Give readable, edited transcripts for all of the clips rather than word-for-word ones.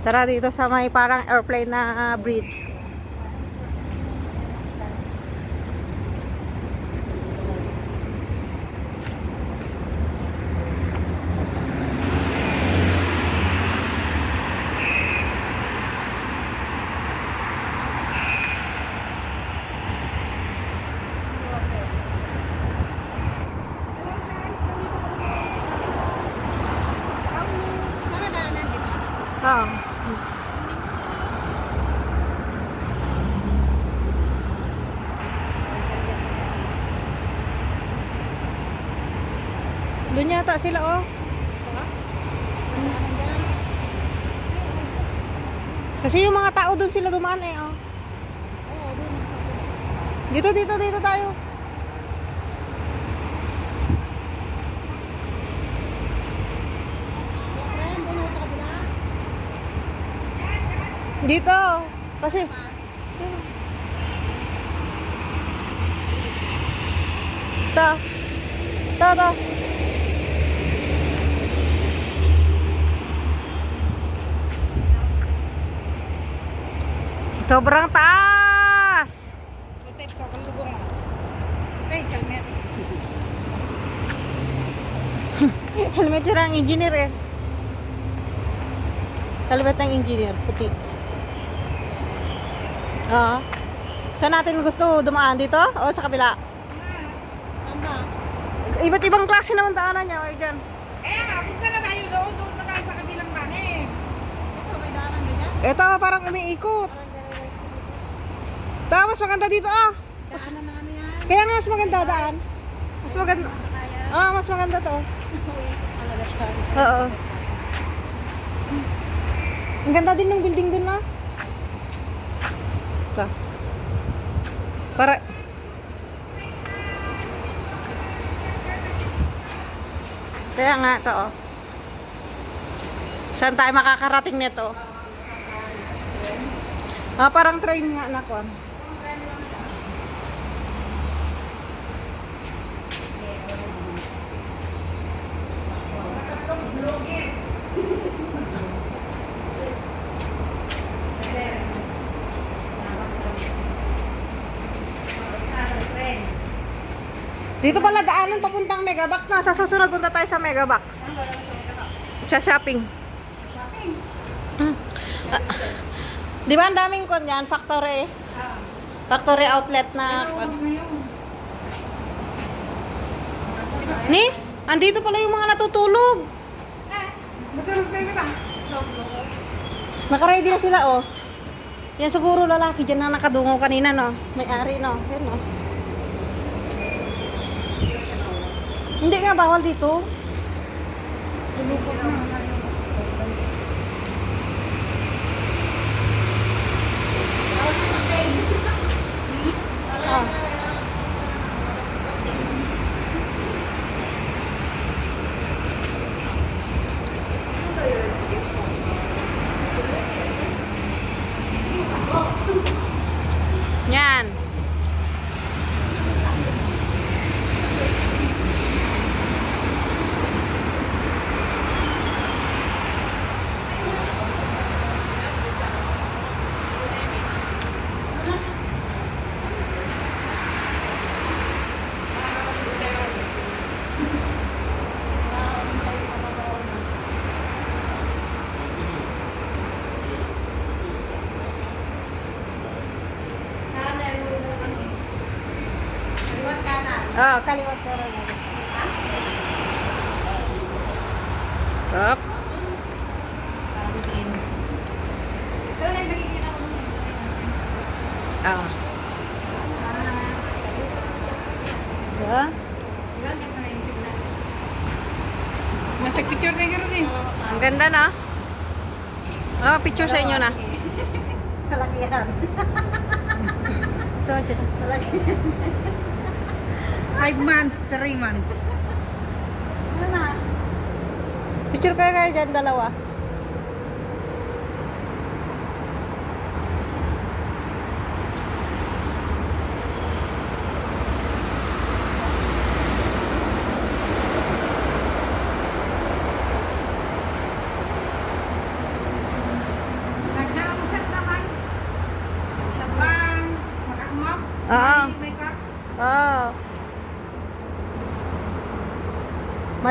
Tara dito sa may parang airplane na bridge. Oo. Doon yata sila, oh. Kasi yung mga tao doon sila dumaan eh, oh. Dito tayo. Dito. Kasi Ta. Ta. Sobrang taas. Helmet yun ang engineer eh. Helmet ng engineer, puti. Oo. Saan natin gusto dumaan dito? O sa kabila? Iba't ibang klase naman daanan niya. Okay, dyan. Punta na tayo doon. Doon na tayo sa kabilang bahay. Ito, may daanan ganyan. Ito, parang umiikot. Mas maganda dito ah. Daanan na ano yan? Kaya nga mas maganda daan. Mas maganda. Mas maganda to. Talaga siya. Oo. Ang ganda din ng building dun na. Ito. Para kaya nga to oh. Saan tayo makakarating nito? Parang train nga na ko. Dito pala daanan papuntang Megabox na. Sa susunod punta tayo sa Megabox. Sa shopping. Di ba ang daming kon yan? Factory. Factory outlet na. Ni? Andito pala yung mga natutulog. Matulog tayo kita. Nakaready na sila oh. Yan siguro lalaki dyan na nakadungo kanina no. May-ari no. Yan no. Hindi nga bawal dito. Yan. Kaliwat ka rin. Up. Ito lang nakikita ko nung isa. Nagpicture tayo gano'n eh. Ang ganda na. Picture sa inyo na. Kalakihan. Ito, ito. Kalakihan. 5 months, 3 months. Ano na? Picture kayo dyan, dalawa.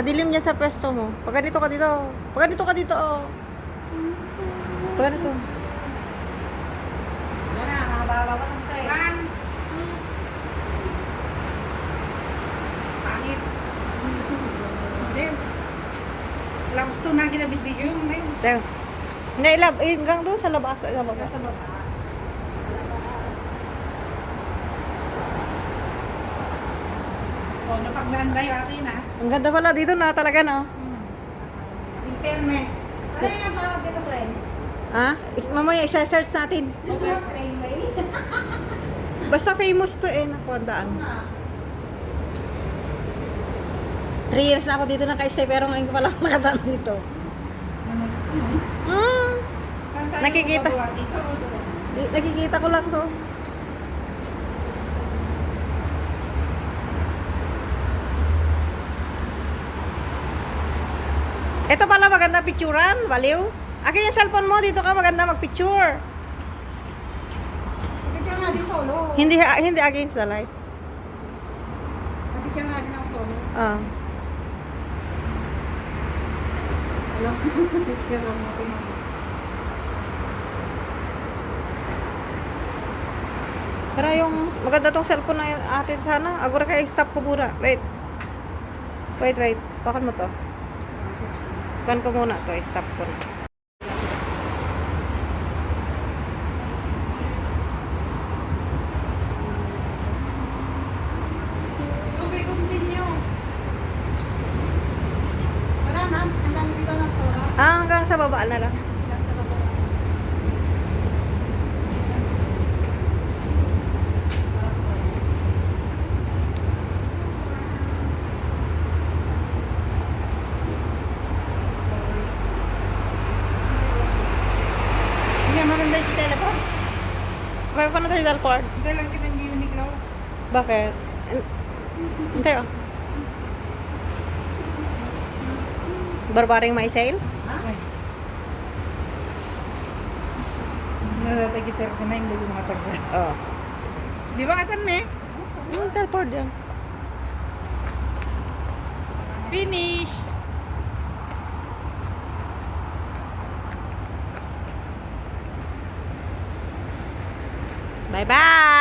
Madilim dyan sa pwesto mo. Pag ganito ka dito. Pag ganito ka dito, oh. Pag ganito. Wala, nakababa pa ng tray. Lang. Pangit. Hindi. Wala gusto na kita video yung ngayon. Teo. Hindi, hanggang doon sa labas. Sa baba. Sa baba. O, napagdaan tayo atin ha. Ang ganda pala dito na talaga, no? In fairness. Ano yung ang tawag dito, friend? Ha? Mamaya isa-search natin. Trainway? Basta famous to eh. Naku, ang daan. 3 years na ako dito naka-stay pero ngayon ko pala ako nakadaan dito. Hmm. Saan tayo Nakikita. gagawa? Dito o doon? Nakikita ko lang to. Ito pala maganda picturean, baliw. Akin yung cellphone mo, dito ka maganda magpicture. Picture natin solo. Hindi against the light. Picture natin ang solo. Ah. Alam mo, picture natin. Pero yung maganda tong cellphone na atin sana. Agora kaya stop ko muna. Wait. Bakit mo to? Bukan ko muna to. Stop ko na. Tubig continue. Wala na, ang dami dito ng solo. Ah, hanggang sa baba na lang. Hindi, maganda yung telepon. May pa na tayo dalport. Hindi lang kita hindi yung niklaw. Bakit? Hindi oh. Barbaring may sale? Ay. Natatagitar ko na hindi ko matagwa. Oh. Di ba katan eh? Dalport yan. Finish! Bye-bye!